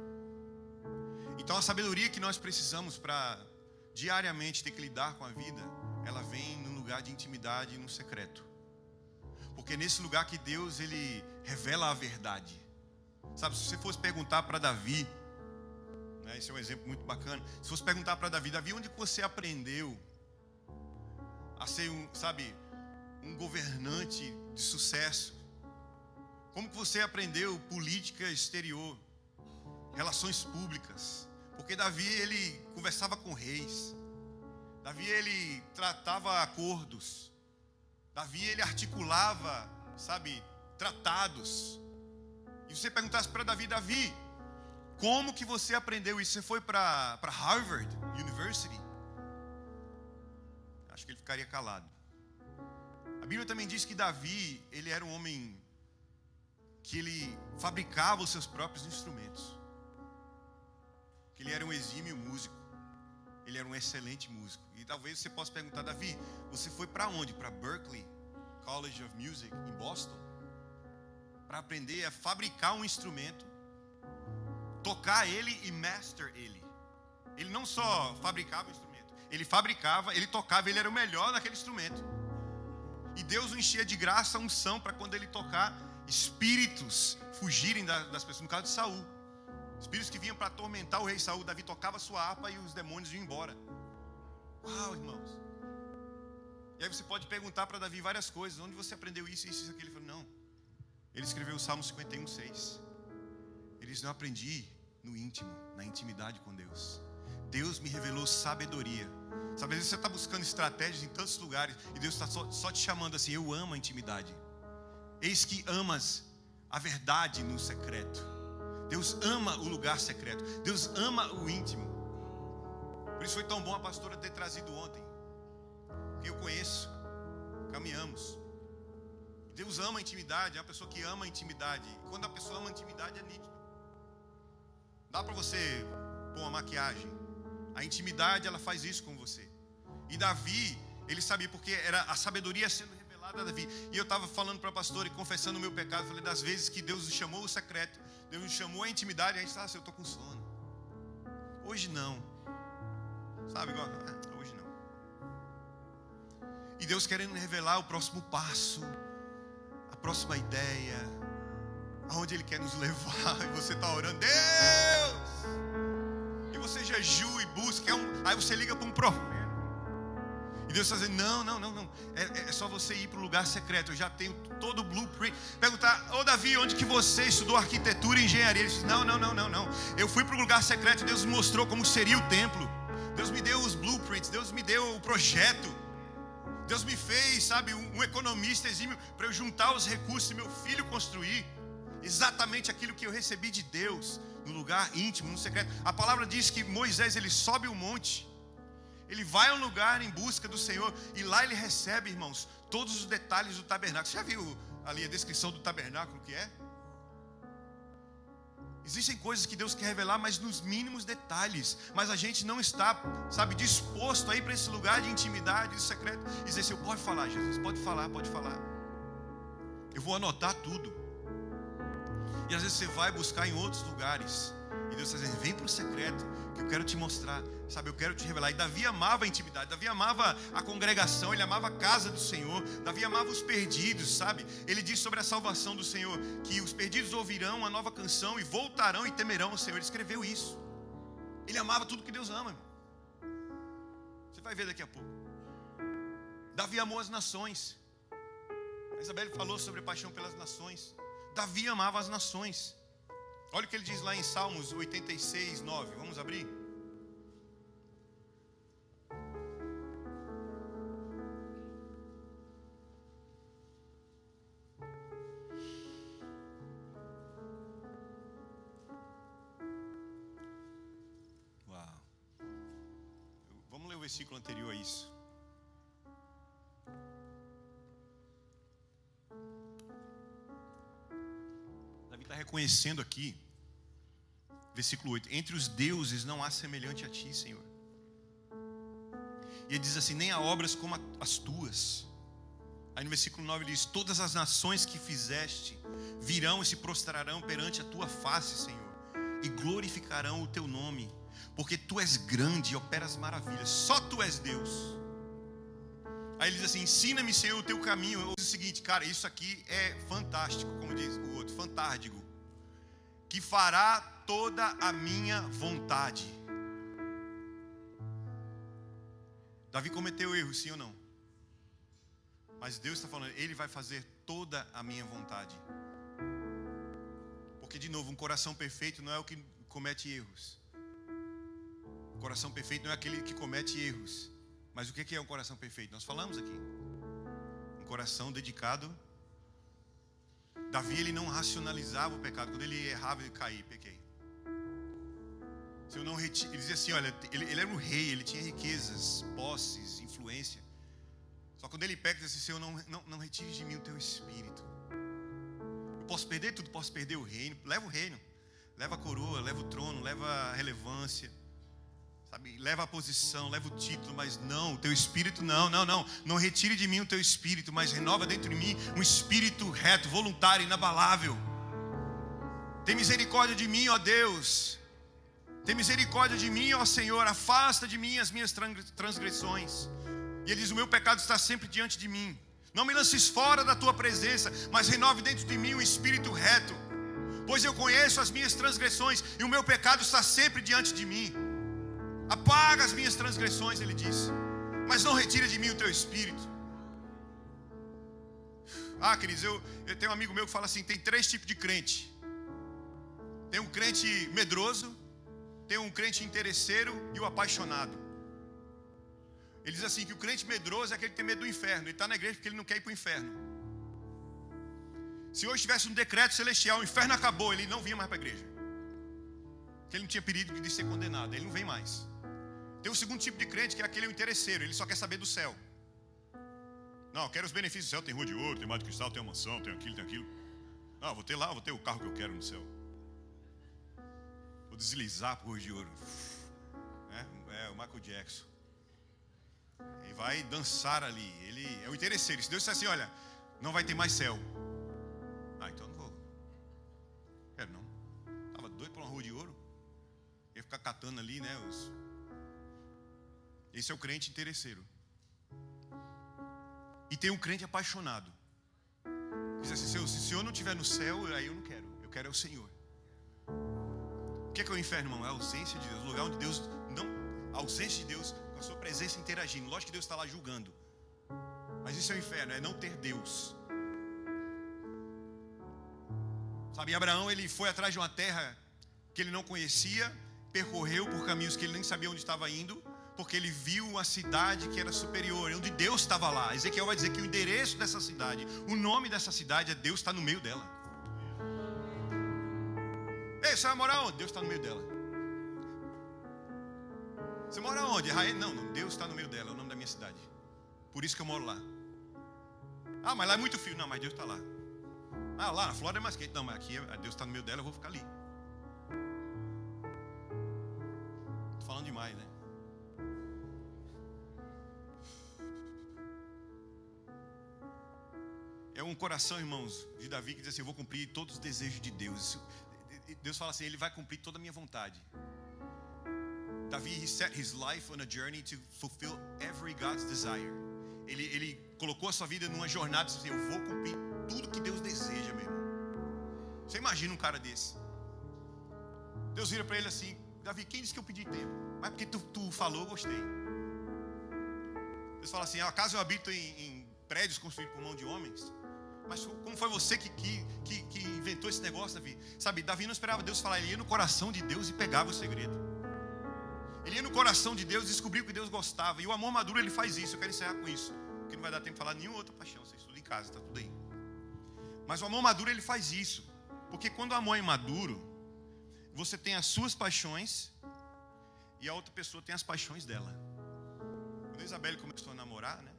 Então a sabedoria que nós precisamos para diariamente ter que lidar com a vida, ela vem no lugar de intimidade e no secreto. Porque é nesse lugar que Deus, Ele revela a verdade. Sabe, se você fosse perguntar para Davi, né, esse é um exemplo muito bacana. Se fosse perguntar para Davi, onde que você aprendeu a ser um governante de sucesso? Como que você aprendeu política exterior, relações públicas? Porque Davi, ele conversava com reis. Davi, ele tratava acordos. Davi, ele articulava, tratados. E você perguntasse para Davi, como que você aprendeu isso? Você foi para Harvard University? Acho que ele ficaria calado. A Bíblia também diz que Davi, ele era um homem que ele fabricava os seus próprios instrumentos. Que ele era um exímio músico. Ele era um excelente músico. E talvez você possa perguntar, Davi, você foi para onde? Para Berklee College of Music, em Boston? Para aprender a fabricar um instrumento, tocar ele e master ele. Ele não só fabricava o instrumento, ele fabricava, ele tocava, ele era o melhor naquele instrumento. E Deus o enchia de graça, unção, para quando ele tocar, espíritos fugirem das pessoas. No caso de Saul, espíritos que vinham para atormentar o rei Saul. Davi tocava sua harpa e os demônios iam embora. Uau, irmãos. E aí você pode perguntar para Davi várias coisas. Onde você aprendeu isso, isso, aquilo? Ele falou, não. Ele escreveu o Salmo 51, 6. Ele diz, não aprendi no íntimo, na intimidade com Deus. Deus me revelou sabedoria. Sabe, às vezes você está buscando estratégias em tantos lugares e Deus está só te chamando assim, eu amo a intimidade. Eis que amas a verdade no secreto. Deus ama o lugar secreto. Deus ama o íntimo. Por isso foi tão bom a pastora ter trazido ontem. Porque eu conheço, caminhamos. Deus ama a intimidade, é uma pessoa que ama a intimidade. E quando a pessoa ama a intimidade é nítido. Dá para você pôr uma maquiagem. A intimidade, ela faz isso com você. E Davi, ele sabia, porque era a sabedoria sendo revelada a Davi. E eu estava falando para a pastora e confessando o meu pecado. Falei das vezes que Deus nos chamou o secreto, Deus nos chamou a intimidade. E a gente estava assim, eu estou com sono. Hoje não. Sabe, igual, hoje não. E Deus querendo revelar o próximo passo, a próxima ideia, aonde Ele quer nos levar. E você está orando, Deus! E você jejua e busca. Aí você liga para um profeta. E Deus está dizendo, não. É só você ir para o lugar secreto. Eu já tenho todo o blueprint. Perguntar, Davi, onde que você estudou arquitetura e engenharia? Ele disse, não. Eu fui para o lugar secreto. Deus me mostrou como seria o templo. Deus me deu os blueprints. Deus me deu o projeto. Deus me fez, um economista exímio para eu juntar os recursos e meu filho construir exatamente aquilo que eu recebi de Deus no lugar íntimo, no secreto. A palavra diz que Moisés, ele sobe o monte, ele vai a um lugar em busca do Senhor e lá ele recebe, irmãos, todos os detalhes do tabernáculo. Você já viu ali a descrição do tabernáculo que é? Existem coisas que Deus quer revelar, mas nos mínimos detalhes. Mas a gente não está, disposto a ir para esse lugar de intimidade, de secreto. E dizer assim, pode falar, Jesus, pode falar. Eu vou anotar tudo. E às vezes você vai buscar em outros lugares E Deus está dizendo, vem para o secreto, que eu quero te mostrar, sabe, eu quero te revelar. E Davi amava a intimidade, Davi amava a congregação, ele amava a casa do Senhor, Davi amava os perdidos, sabe. Ele diz sobre a salvação do Senhor, que os perdidos ouvirão a nova canção e voltarão e temerão o Senhor. Ele escreveu isso. Ele amava tudo que Deus ama, irmão. Você vai ver daqui a pouco. Davi amou as nações. A Isabel falou sobre a paixão pelas nações. Davi amava as nações. Olha o que ele diz lá em Salmos 86, 9. Vamos abrir? Uau. Vamos ler o versículo anterior a isso. Davi está reconhecendo aqui, versículo 8: entre os deuses não há semelhante a ti, Senhor. E ele diz assim: nem há obras como as tuas. Aí no versículo 9 ele diz: todas as nações que fizeste virão e se prostrarão perante a tua face, Senhor, e glorificarão o teu nome, porque tu és grande e operas maravilhas, só tu és Deus. Aí ele diz assim: ensina-me, Senhor, o teu caminho. Eu digo o seguinte, cara, isso aqui é fantástico, como diz o outro, fantárdigo, que fará toda a minha vontade. Davi cometeu erro, sim ou não? Mas Deus está falando, Ele vai fazer toda a minha vontade. Porque, de novo, um coração perfeito não é o que comete erros. O coração perfeito não é aquele que comete erros. Mas o que é um coração perfeito? Nós falamos aqui. Um coração dedicado. Davi, ele não racionalizava o pecado. Quando ele errava, ele caía, pequei. Se eu não ele dizia assim, olha, ele era um rei, ele tinha riquezas, posses, influência. Só quando ele peca, ele diz assim: Senhor, não retire de mim o teu espírito. Eu posso perder tudo, posso perder o reino. Leva o reino, leva a coroa, leva o trono, leva a relevância, sabe? Leva a posição, leva o título, mas não, o teu espírito não retire de mim o teu espírito, mas renova dentro de mim um espírito reto, voluntário, inabalável. Tem misericórdia de mim, ó Deus. Tem misericórdia de mim, ó Senhor. Afasta de mim as minhas transgressões. E ele diz: o meu pecado está sempre diante de mim. Não me lances fora da tua presença, mas renove dentro de mim um espírito reto, pois eu conheço as minhas transgressões e o meu pecado está sempre diante de mim. Apaga as minhas transgressões, ele diz, mas não retire de mim o teu espírito. Queridos, eu tenho um amigo meu que fala assim: tem 3 tipos de crente. Tem um crente medroso, tem um crente interesseiro e o apaixonado. Ele diz assim que o crente medroso é aquele que tem medo do inferno. Ele está na igreja porque ele não quer ir para o inferno. Se hoje tivesse um decreto celestial, o inferno acabou, ele não vinha mais para a igreja, porque ele não tinha perigo de ser condenado, ele não vem mais. Tem o segundo tipo de crente, que é aquele interesseiro. Ele só quer saber do céu. Não, eu quero os benefícios do céu. Tem rua de ouro, tem mar de cristal, tem uma mansão, tem aquilo, tem aquilo. Não, vou ter lá, vou ter o carro que eu quero no céu. Vou deslizar por rua de ouro. É o Michael Jackson. Ele vai dançar ali. Ele é o interesseiro. Se Deus disser assim: olha, não vai ter mais céu. Então não vou. Quero não. Estava doido para uma rua de ouro. Ia ficar catando ali, né? Esse é o crente interesseiro. E tem um crente apaixonado. Diz assim: se o Senhor não estiver no céu, aí eu não quero. Eu quero é o Senhor. O que é o inferno, irmão? É a ausência de Deus. O lugar onde Deus não... A ausência de Deus com a sua presença interagindo. Lógico que Deus está lá julgando. Mas isso é o inferno, é não ter Deus. Sabe, Abraão, ele foi atrás de uma terra que ele não conhecia, percorreu por caminhos que ele nem sabia onde estava indo, porque ele viu uma cidade que era superior, onde Deus estava lá. Ezequiel vai dizer que o endereço dessa cidade, o nome dessa cidade é Deus está no meio dela. Ei, você vai morar onde? Deus está no meio dela. Você mora onde? Não, Deus está no meio dela, é o nome da minha cidade. Por isso que eu moro lá. Mas lá é muito frio. Não, mas Deus está lá. Lá na Flórida é mais quente. Não, mas aqui Deus está no meio dela, eu vou ficar ali. Estou falando demais, né? É um coração, irmãos, de Davi, que diz assim: eu vou cumprir todos os desejos de Deus. Deus fala assim, Ele vai cumprir toda a minha vontade. Davi, he set his life on a journey to fulfill every God's desire. Ele colocou a sua vida numa jornada assim, eu vou cumprir tudo que Deus deseja, meu irmão. Você imagina um cara desse. Deus vira para ele assim, Davi, quem disse que eu pedi tempo? Mas porque tu falou, eu gostei. Deus fala assim, acaso eu habito em prédios construídos por mão de homens? Mas como foi você que inventou esse negócio, Davi? Sabe, Davi não esperava Deus falar, ele ia no coração de Deus e pegava o segredo. Ele ia no coração de Deus e descobriu o que Deus gostava. E o amor maduro, ele faz isso. Eu quero encerrar com isso, porque não vai dar tempo de falar nenhuma outra paixão. Você estuda em casa, está tudo aí. Mas o amor maduro, ele faz isso. Porque quando o amor é maduro, você tem as suas paixões e a outra pessoa tem as paixões dela. Quando a Isabelle começou a namorar, né?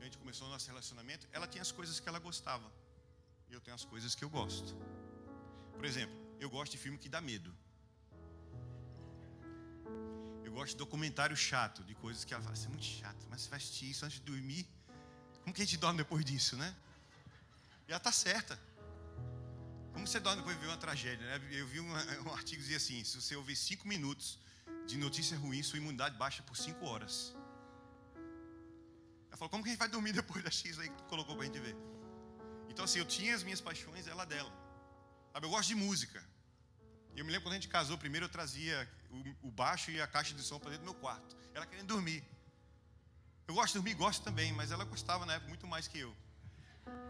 A gente começou o nosso relacionamento, ela tinha as coisas que ela gostava. E eu tenho as coisas que eu gosto. Por exemplo, eu gosto de filme que dá medo. Eu gosto de documentário chato, de coisas que ela fala, isso é muito chato, mas você vai assistir isso antes de dormir? Como que a gente dorme depois disso, né? E ela está certa. Como você dorme depois de ver uma tragédia, né? Eu vi um artigo que dizia assim, se você ouvir 5 minutos de notícia ruim, sua imunidade baixa por 5 horas. Ela falou, como que a gente vai dormir depois da X aí que tu colocou pra gente ver? Então assim, eu tinha as minhas paixões, ela dela. Sabe, eu gosto de música. Eu me lembro quando a gente casou, primeiro eu trazia o baixo e a caixa de som para dentro do meu quarto. Ela querendo dormir. Eu gosto de dormir, gosto também, mas ela gostava na época muito mais que eu.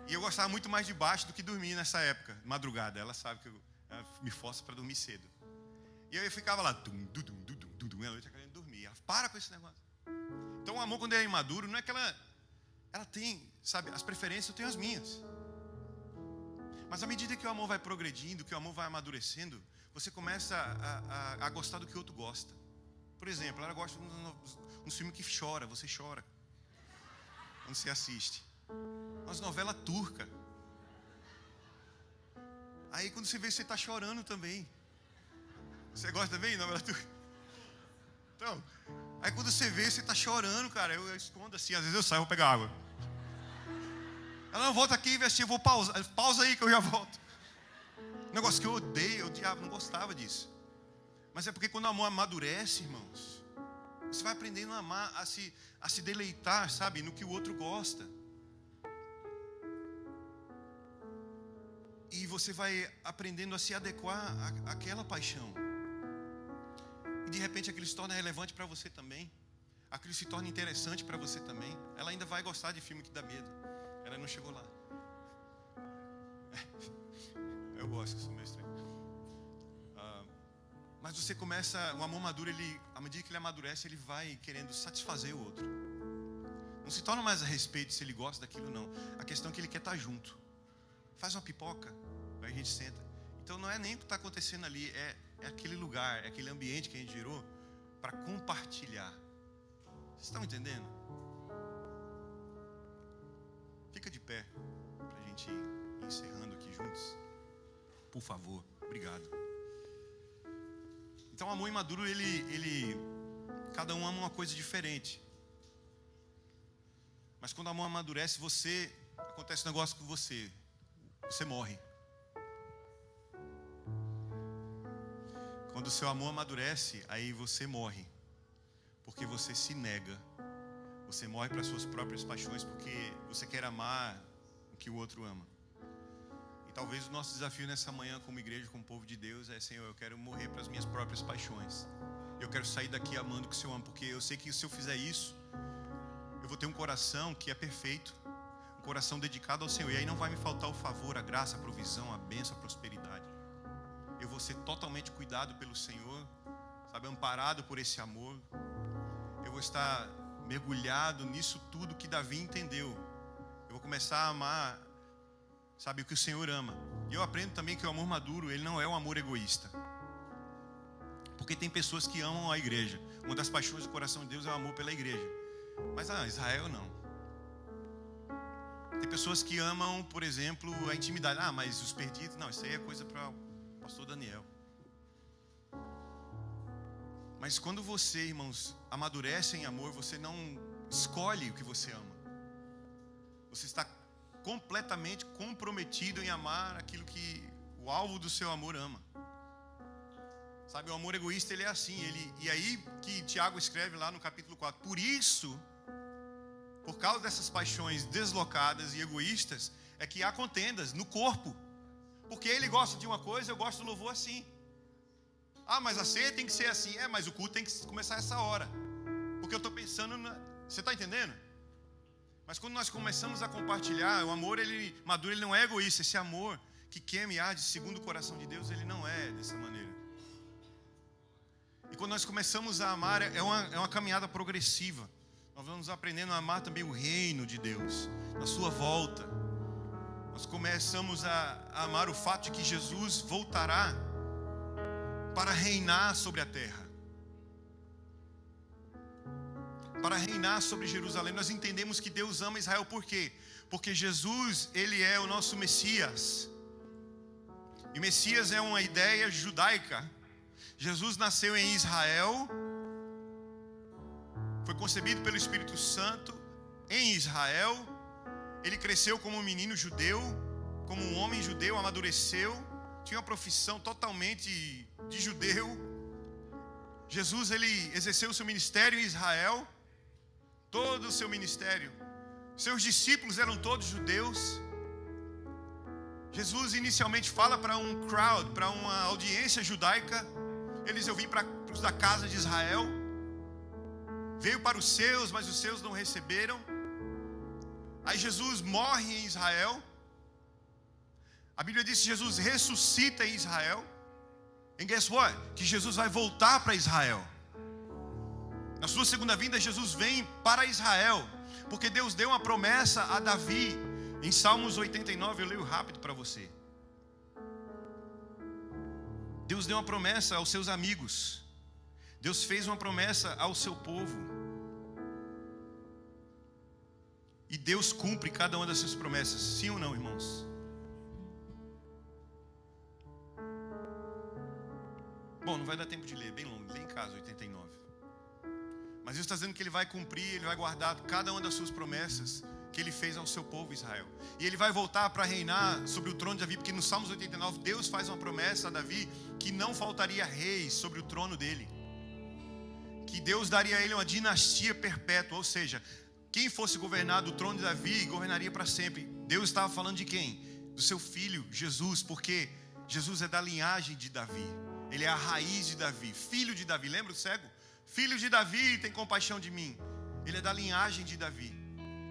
E eu gostava muito mais de baixo do que dormir nessa época, madrugada. Ela sabe que ela me força para dormir cedo. E eu ficava lá, meia-noite querendo dormir. Ela, para com esse negócio. Então o amor, quando é imaduro, não é que ela tem, sabe, as preferências, eu tenho as minhas. Mas à medida que o amor vai progredindo, que o amor vai amadurecendo, você começa a gostar do que o outro gosta. Por exemplo, ela gosta de um filme que chora, você chora quando você assiste. Umas novelas turcas. Aí quando você vê, você está chorando também. Você gosta também de novela turca? Então, aí quando você vê, você está chorando, cara. Eu escondo assim, às vezes eu saio, vou pegar água. Ela não, volta aqui e vestir, eu vou pausar. Pausa aí que eu já volto. Um negócio que eu odeio, eu odiava, não gostava disso. Mas é porque quando o amor amadurece, irmãos, você vai aprendendo a amar, a se deleitar, sabe, no que o outro gosta. E você vai aprendendo a se adequar àquela paixão. E de repente aquilo se torna relevante para você também. Aquilo se torna interessante para você também. Ela ainda vai gostar de filme que dá medo. Ela não chegou lá. Eu gosto, eu sou meio estranho. Mas você começa, o amor maduro, à medida que ele amadurece, ele vai querendo satisfazer o outro. Não se torna mais a respeito se ele gosta daquilo, não. A questão é que ele quer estar junto. Faz uma pipoca, aí a gente senta. Então não é nem o que está acontecendo ali, é aquele lugar, é aquele ambiente que a gente gerou para compartilhar. Vocês estão entendendo? Fica de pé para a gente ir encerrando aqui juntos. Por favor, obrigado. Então o amor imaduro, cada um ama uma coisa diferente. Mas quando o amor amadurece, acontece um negócio com você morre. Quando o seu amor amadurece, aí você morre. Porque você se nega. Você morre para as suas próprias paixões, porque você quer amar o que o outro ama. E talvez o nosso desafio nessa manhã, como igreja, como povo de Deus, é: Senhor, eu quero morrer para as minhas próprias paixões. Eu quero sair daqui amando o que o Senhor ama, porque eu sei que se eu fizer isso, eu vou ter um coração que é perfeito, um coração dedicado ao Senhor. E aí não vai me faltar o favor, a graça, a provisão, a bênção, a prosperidade. Eu vou ser totalmente cuidado pelo Senhor, sabe, amparado por esse amor. Eu vou estar mergulhado nisso tudo que Davi entendeu. Eu vou começar a amar, sabe, o que o Senhor ama. E eu aprendo também que o amor maduro, ele não é um amor egoísta. Porque tem pessoas que amam a igreja. Uma das paixões do coração de Deus é o amor pela igreja. Mas Israel não. Tem pessoas que amam, por exemplo, a intimidade. Mas os perdidos, não, isso aí é coisa para o pastor Daniel. Mas quando você, irmãos, amadurece em amor, você não escolhe o que você ama. Você está completamente comprometido em amar aquilo que o O alvo do seu amor ama. Sabe, o amor egoísta, ele é assim. E aí que Tiago escreve lá no capítulo 4. Por isso, por causa dessas paixões deslocadas e egoístas, é que há contendas no corpo. Porque ele gosta de uma coisa, eu gosto do louvor assim. Ah, mas a ceia tem que ser assim. Mas o culto tem que começar essa hora. Porque eu estou pensando na... Você está entendendo? Mas quando nós começamos a compartilhar, o amor, ele maduro, ele não é egoísta. Esse amor que queima e arde segundo o coração de Deus, ele não é dessa maneira. E quando nós começamos a amar, é uma caminhada progressiva. Nós vamos aprendendo a amar também o reino de Deus, na sua volta. Nós começamos a amar o fato de que Jesus voltará para reinar sobre a terra, para reinar sobre Jerusalém. Nós entendemos que Deus ama Israel, por quê? Porque Jesus, ele é o nosso Messias. E Messias é uma ideia judaica. Jesus nasceu em Israel, foi concebido pelo Espírito Santo em Israel. Ele cresceu como um menino judeu, como um homem judeu, amadureceu, tinha uma profissão totalmente de judeu. Jesus, ele exerceu o seu ministério em Israel, todo o seu ministério. Seus discípulos eram todos judeus. Jesus inicialmente fala para um crowd, para uma audiência judaica. Eu vim para os da casa de Israel. Veio para os seus, mas os seus não receberam. Aí Jesus morre em Israel. A Bíblia diz que Jesus ressuscita em Israel. E guess what? Que Jesus vai voltar para Israel. Na sua segunda vinda, Jesus vem para Israel. Porque Deus deu uma promessa a Davi. Em Salmos 89, eu leio rápido para você. Deus deu uma promessa aos seus amigos. Deus fez uma promessa ao seu povo. E Deus cumpre cada uma dessas promessas. Sim ou não, irmãos? Bom, não vai dar tempo de ler, bem longo. Lê em casa, 89. Mas Deus está dizendo que Ele vai cumprir, Ele vai guardar cada uma das suas promessas que Ele fez ao seu povo Israel. E Ele vai voltar para reinar sobre o trono de Davi, porque no Salmos 89, Deus faz uma promessa a Davi que não faltaria reis sobre o trono dele. Que Deus daria a ele uma dinastia perpétua, ou seja, quem fosse governar do trono de Davi, governaria para sempre. Deus estava falando de quem? Do seu filho, Jesus, porque Jesus é da linhagem de Davi. Ele é a raiz de Davi, filho de Davi. Lembra o cego? Filho de Davi, tem compaixão de mim. Ele é da linhagem de Davi.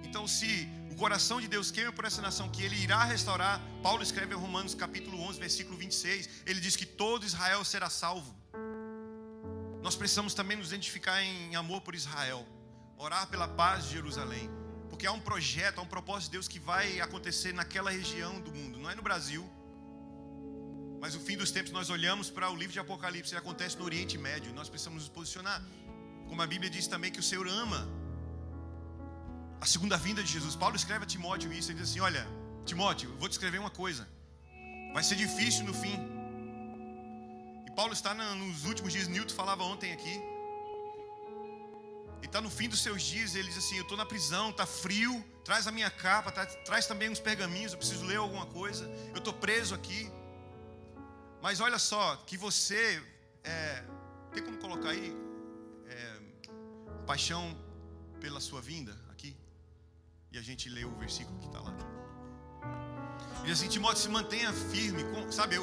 Então, se o coração de Deus queima por essa nação, que Ele irá restaurar, Paulo escreve em Romanos capítulo 11, versículo 26, ele diz que todo Israel será salvo. Nós precisamos também nos identificar em amor por Israel, orar pela paz de Jerusalém, porque há um projeto, há um propósito de Deus que vai acontecer naquela região do mundo, não é no Brasil. Mas no fim dos tempos nós olhamos para o livro de Apocalipse, que acontece no Oriente Médio, e nós precisamos nos posicionar. Como a Bíblia diz também que o Senhor ama a segunda vinda de Jesus. Paulo escreve a Timóteo isso, ele diz assim: olha, Timóteo, eu vou te escrever uma coisa, vai ser difícil no fim. E Paulo está nos últimos dias, Newton falava ontem aqui, e está no fim dos seus dias. Ele diz assim: eu estou na prisão, está frio, traz a minha capa, traz também uns pergaminhos, eu preciso ler alguma coisa, eu estou preso aqui. Mas olha só, que você, tem como colocar aí, paixão pela sua vinda, aqui, e a gente lê o versículo que está lá. Ele diz assim: Timóteo, se mantenha firme, sabe,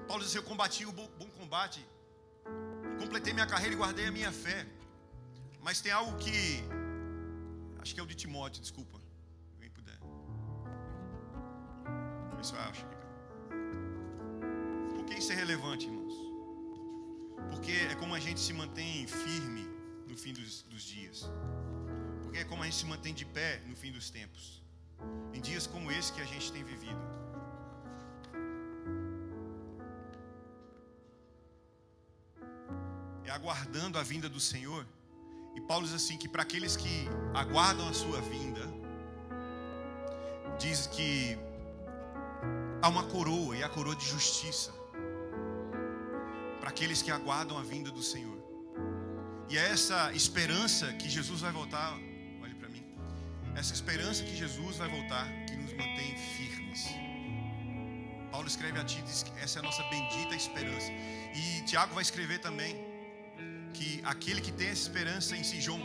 Paulo diz assim: eu combati o bom combate, completei minha carreira e guardei a minha fé. Mas tem algo que, acho que é o de Timóteo, desculpa, alguém puder, vê se eu acho aqui. Por que isso é relevante, irmãos? Porque é como a gente se mantém firme no fim dos dias. Porque é como a gente se mantém de pé no fim dos tempos. Em dias como esse que a gente tem vivido. É aguardando a vinda do Senhor. E Paulo diz assim, que para aqueles que aguardam a sua vinda, diz que há uma coroa, e a coroa de justiça, para aqueles que aguardam a vinda do Senhor. E é essa esperança que Jesus vai voltar, olhe para mim, essa esperança que Jesus vai voltar, que nos mantém firmes. Paulo escreve a ti, diz que essa é a nossa bendita esperança. E Tiago vai escrever também que aquele que tem essa esperança em si, João,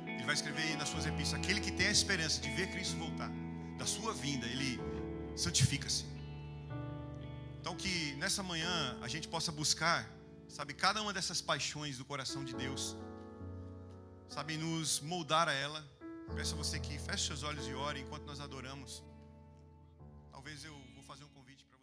ele vai escrever aí nas suas epístolas, aquele que tem a esperança de ver Cristo voltar, da sua vinda, ele santifica-se. Então que nessa manhã a gente possa buscar, sabe, cada uma dessas paixões do coração de Deus, sabe, nos moldar a ela. Peço a você que feche seus olhos e ore enquanto nós adoramos. Talvez eu vou fazer um convite para você.